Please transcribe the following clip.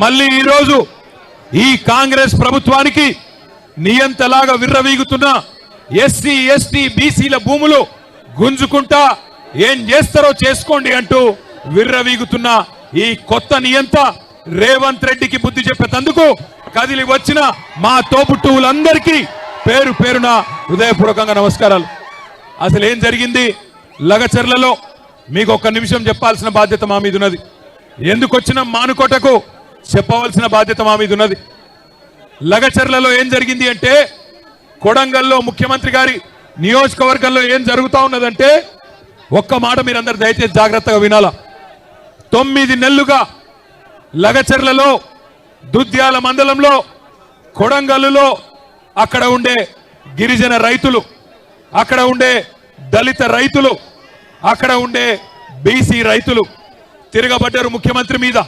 మళ్ళీ ఈ రోజు ఈ కాంగ్రెస్ ప్రభుత్వానికి నియంతలాగా విర్రవీగుతున్న ఎస్సీ ఎస్టీ బీసీల భూములు గుంజుకుంటా ఏం చేస్తారో చేసుకోండి అంటూ విర్రవీగుతున్న ఈ కొత్త నియంత రేవంత్ రెడ్డికి బుద్ధి చెప్పేందుకు కదిలి వచ్చిన మా తోబుట్టువులందరికీ పేరు పేరున హృదయపూర్వకంగా నమస్కారాలు. అసలు ఏం జరిగింది లగచర్లలో మీకు ఒక్క నిమిషం చెప్పాల్సిన బాధ్యత మా మీద ఉన్నది. ఎందుకు వచ్చిన మానుకోటకు చెప్పవలసిన బాధ్యత మా మీద ఉన్నది. లగచర్లలో ఏం జరిగింది అంటే కొడంగల్లో ముఖ్యమంత్రి గారి నియోజకవర్గంలో ఏం జరుగుతా ఉన్నదంటే ఒక్క మాట మీరందరూ దయచేసి జాగ్రత్తగా వినాలా. 9 నెలలుగా లగచర్లలో దుద్యాల మండలంలో కొడంగల్లులో అక్కడ ఉండే గిరిజన రైతులు, అక్కడ ఉండే దళిత రైతులు, అక్కడ ఉండే బీసీ రైతులు తిరగబడ్డారు ముఖ్యమంత్రి మీద.